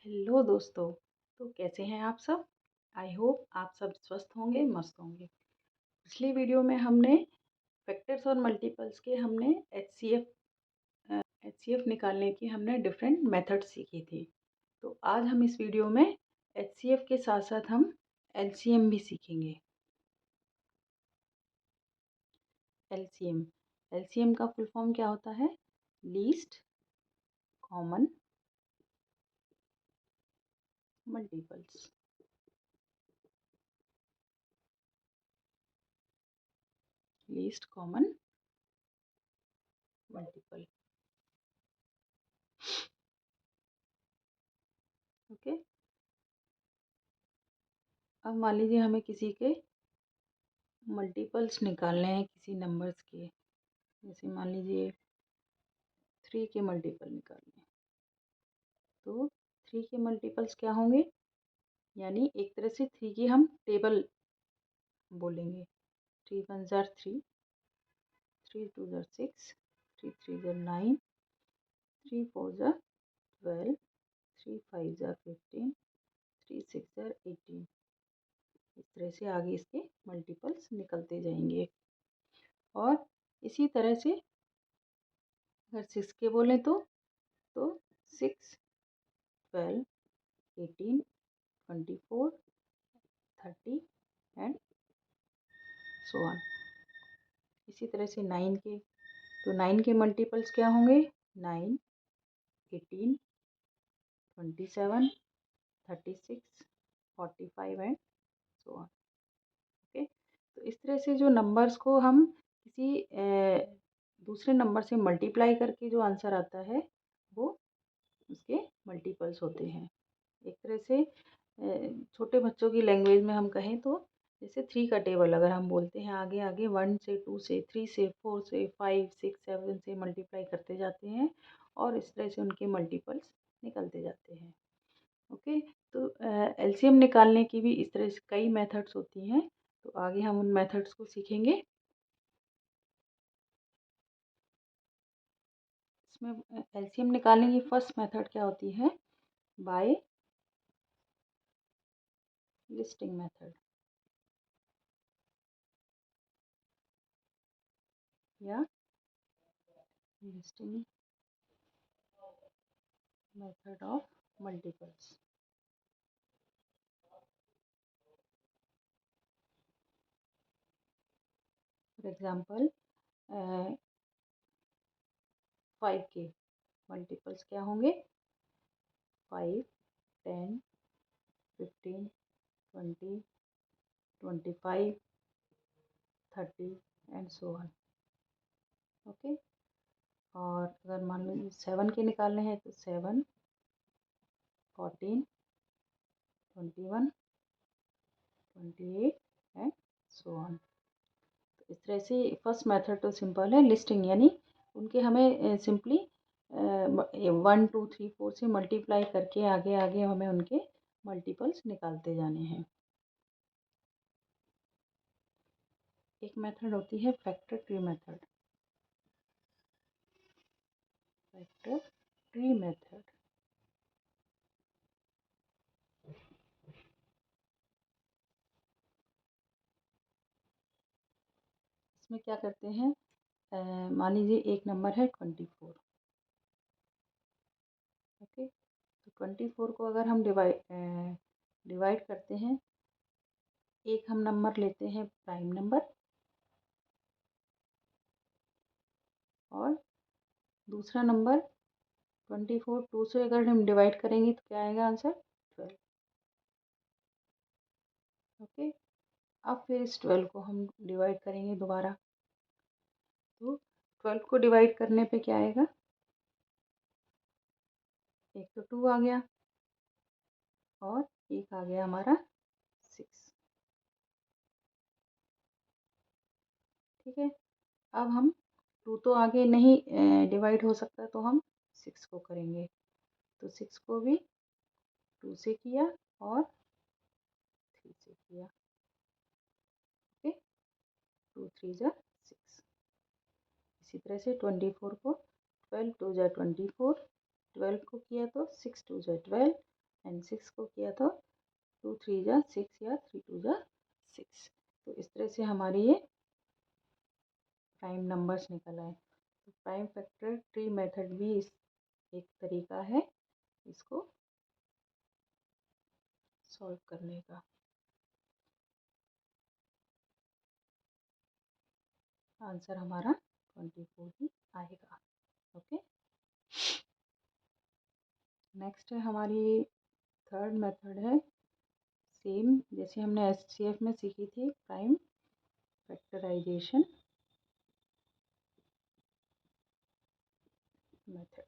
Hello दोस्तों। तो कैसे हैं आप सब। आई होप आप सब स्वस्थ होंगे, मस्त होंगे। पिछली वीडियो में हमने फैक्टर्स और मल्टीपल्स के हमने एचसीएफ निकालने की हमने डिफरेंट मेथड सीखी थी। तो आज हम इस वीडियो में एचसीएफ के साथ साथ हम एलसीएम भी सीखेंगे। एलसीएम एलसीएम का फुल फॉर्म क्या होता है? Least common multiples. Least common multiple. Okay. अब मान लीजिए हमें किसी के मल्टीपल्स निकालने हैं किसी नंबर्स के। जैसे मान लीजिए 3 के मल्टीपल निकालने हैं। तो 3 के मल्टीपल्स क्या होंगे? यानी एक तरह से 3 की हम टेबल बोलेंगे। 3 1 jar 3, 3 2 jar 6, 3 3 jar 9, 3 4 jar 12, 3 5 jar 15, 3 6 jar 18। इस तरह से आगे इसके मल्टीपल्स निकलते जाएंगे। और इसी तरह से अगर 6 के बोलें तो 6 12 18 24 30 एंड सो ऑन। इसी तरह से 9 के, तो 9 के मल्टीपल्स क्या होंगे? 9 18 27 36 45 एंड सो ऑन। ओके। तो इस तरह से जो नंबर्स को हम किसी दूसरे नंबर से मल्टीप्लाई करके जो आंसर आता है वो उसके मल्टीपल्स होते हैं। एक तरह से छोटे बच्चों की लैंग्वेज में हम कहें तो जैसे 3 का टेबल अगर हम बोलते हैं, आगे आगे 1 से 2 से 3 से 4 से 5 6 7 से मल्टीप्लाई करते जाते हैं और इस तरह से उनके मल्टीपल्स निकलते जाते हैं। ओके। तो एलसीएम निकालने की भी इस तरह से कई मेथड्स होती हैं। तो आगे हम उन मेथड्स को सीखेंगे। इसमें एलसीएम निकालने की फर्स्ट मेथड क्या होती है? बाय लिस्टिंग मेथड या listing method of multiples. For example 5 के मल्टीपल्स क्या होंगे? 5 10 15 20 25 30 एंड सो ऑन। ओके। और अगर मान लीजिए 7 के निकालने हैं तो 7 14 21 28 एंड सो ऑन। तो इस तरह से फर्स्ट मेथड तो सिंपल है, लिस्टिंग, यानी उनके हमें सिंपली 1 2 3 4 से मल्टीप्लाई करके आगे आगे हमें उनके मल्टीपल्स निकालते जाने हैं। एक मेथड होती है factor tree method. Factor tree method इसमें क्या करते हैं? मान लीजिए एक नंबर है 24। ओके। तो 24 को अगर हम डिवाइड करते हैं, एक हम नंबर लेते हैं प्राइम नंबर और दूसरा नंबर 24 2 से अगर हम डिवाइड करेंगे तो क्या आएगा आंसर? 12। ओके। अब फिर इस 12 को हम डिवाइड करेंगे दोबारा, तो 12 को डिवाइड करने पे क्या आएगा? एक तो 2 आ गया और एक आ गया हमारा 6। ठीक है। अब हम 2 तो आगे नहीं डिवाइड हो सकता, तो हम 6 को करेंगे। तो 6 को भी 2 से किया और 3 से किया। ओके। 2 3 जा 6। इसी तरह से 24 को 12 2 जा 24, 12 को किया तो 6 2 जा 12 एंड 6 को किया तो 2 3 जा 6 या 3 2 जा 6। तो इस तरह से हमारे ये प्राइम नंबर्स निकल आए। तो प्राइम फैक्टर ट्री मेथड भी एक तरीका है इसको सॉल्व करने का। आंसर हमारा 24 ही आएगा। ओके, नेक्स्ट है हमारी थर्ड मेथड है, सेम जैसे हमने एचसीएफ में सीखी थी, प्राइम फैक्टराइजेशन मेथड।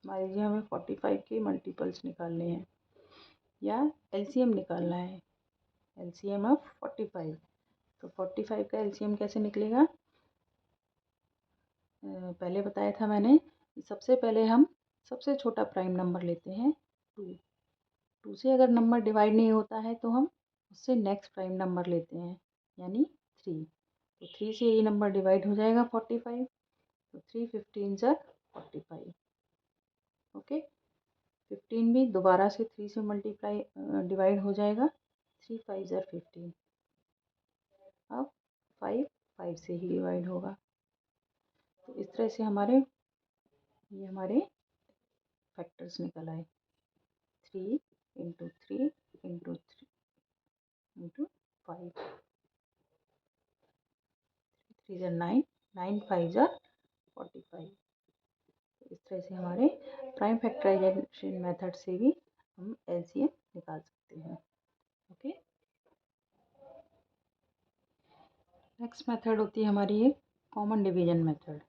मान लीजिए हमें 45 के मल्टीपल्स निकालने हैं या एलसीएम निकालना है, एलसीएम ऑफ 45। तो 45 का एलसीएम कैसे निकलेगा? पहले बताया था मैंने, सबसे पहले हम सबसे छोटा प्राइम नंबर लेते हैं 2। 2 से अगर नंबर डिवाइड नहीं होता है तो हम उससे नेक्स्ट प्राइम नंबर लेते हैं, यानी 3। तो 3 से ये नंबर डिवाइड हो जाएगा 45। तो 3 15 जा 45। ओके, 15 भी दोबारा से 3 से मल्टीप्लाई डिवाइड हो जाएगा, 3 5 जा 15। अब 5 5 से ही डिवाइड होगा। तो इस तरह से ये हमारे फैक्टर्स निकल आए, 3 इंटू 3 इंटू 3 इंटू 5, 3 जा 9, 9 5 जा 45। तो इस तरह से हमारे प्राइम फैक्टराइजेशन मेथड से भी हम एलसीएम निकाल सकते हैं। ओके, नेक्स्ट मेथड होती है हमारी एक common division method.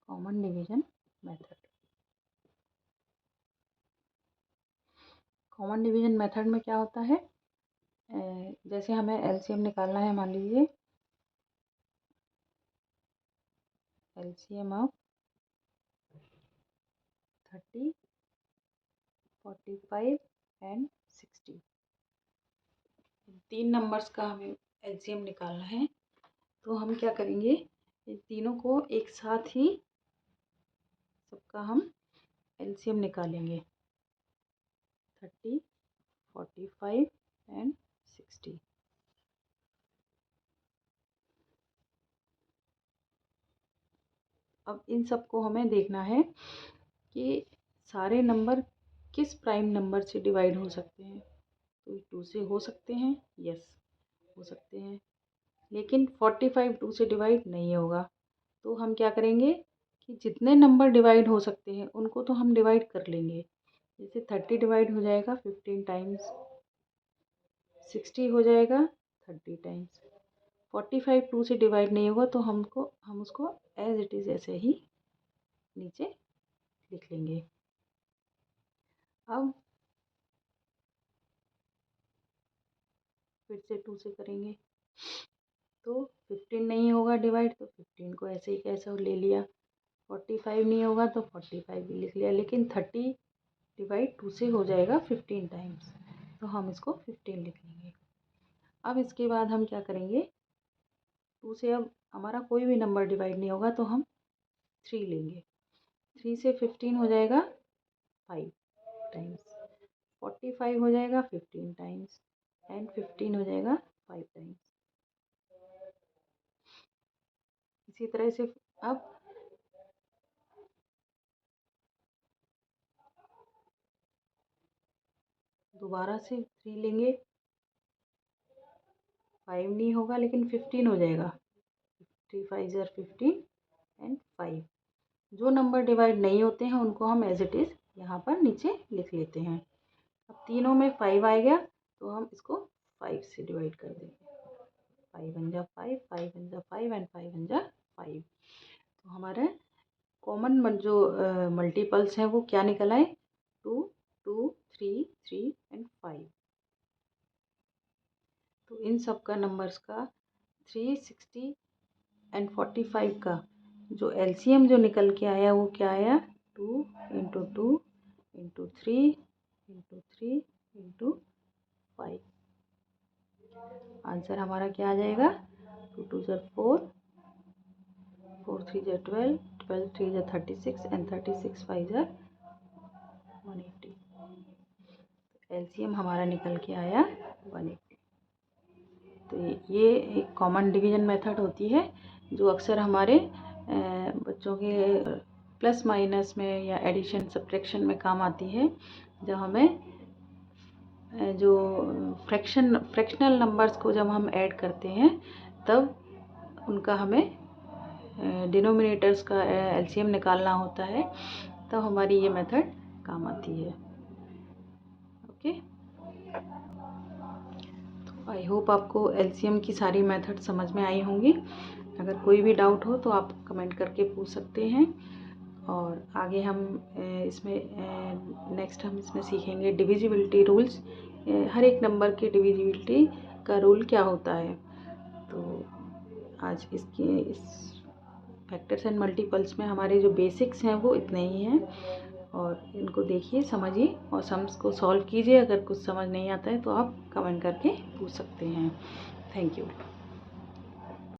Common division method, common division method में क्या होता है, जैसे हमें एलसीएम निकालना है, मान लीजिए एलसीएम ऑफ 30 45 एंड 60। 3 नंबर्स का हमें एलसीएम निकालना है। तो हम क्या करेंगे, ये तीनों को एक साथ ही सबका हम एलसीएम निकालेंगे, 30 45 एंड 60। अब इन सबको हमें देखना है कि सारे नंबर किस प्राइम नंबर से डिवाइड हो सकते हैं। तो 2 से हो सकते हैं, यस हो सकते हैं, लेकिन 45 2 से डिवाइड नहीं होगा। तो हम क्या करेंगे कि जितने नंबर डिवाइड हो सकते हैं उनको तो हम डिवाइड कर लेंगे। जैसे 30 डिवाइड हो जाएगा 15 टाइम्स, 60 हो जाएगा 30 टाइम्स, 45 2 से डिवाइड नहीं होगा तो हम उसको एज इट इज़ ऐसे ही नीचे लिख लेंगे। अब फिर से 2 से करेंगे तो 15 नहीं होगा डिवाइड, तो 15 को ऐसे ही कैसे ले लिया। 45 नहीं होगा तो 45 भी लिख लिया, लेकिन 30 डिवाइड 2 से हो जाएगा 15 टाइम्स, तो हम इसको 15 लिख लेंगे। अब इसके बाद हम क्या करेंगे, 2 से अब हमारा कोई भी नंबर डिवाइड नहीं होगा तो हम 3 लेंगे। 3 से 15 हो जाएगा 5 टाइम्स, 45 हो जाएगा 15 टाइम्स एंड 15 हो जाएगा 5 टाइम्स। इसी तरह से अब दोबारा से 3 लेंगे, 5 नहीं होगा लेकिन 15 हो जाएगा, 3 5 ज़र 15 एंड 5। जो नंबर डिवाइड नहीं होते हैं उनको हम एज इट इज़ यहाँ पर नीचे लिख लेते हैं। अब तीनों में 5 आ गया तो हम इसको 5 से डिवाइड कर देंगे, 5 1 जा 5, 5 1 जा 5 एंड 5 1 जा 5। तो हमारे कॉमन जो मल्टीपल्स हैं वो क्या निकल आए, 2 2 3 3 एंड 5। तो इन सब का नंबर्स का 3 60 एंड 45 का जो एलसीएम जो निकल के आया वो क्या आया, 2 × 2 × 3 × 3 × 5। आंसर हमारा क्या आ जाएगा, 2 2 ज़ा 4, 4 3 ज़ा 12, 12 3 ज़ा 36 एंड 36 5 ज़ा 180। एलसीएम हमारा निकल के आया 180। तो ये एक कॉमन डिवीजन मेथड होती है जो अक्सर हमारे बच्चों के प्लस माइनस में या एडिशन सब्ट्रैक्शन में काम आती है, जब हमें जो फ्रैक्शनल नंबर्स को जब हम ऐड करते हैं तब उनका हमें डिनोमिनेटर्स का एलसीएम निकालना होता है, तब हमारी ये मेथड काम आती है। ओके, तो आई होप आपको एलसीएम की सारी मेथड समझ में आई होंगी। अगर कोई भी डाउट हो तो आप कमेंट करके पूछ सकते हैं। और आगे हम इसमें नेक्स्ट हम इसमें सीखेंगे डिविजिबिलिटी रूल्स, हर एक नंबर की डिविजिबिलिटी का रूल क्या होता है। तो आज इस फैक्टर्स एंड मल्टीपल्स में हमारे जो बेसिक्स हैं वो इतने ही हैं, और इनको देखिए, समझिए और सम्स को सॉल्व कीजिए। अगर कुछ समझ नहीं आता है तो आप कमेंट करके पूछ सकते हैं। Thank you.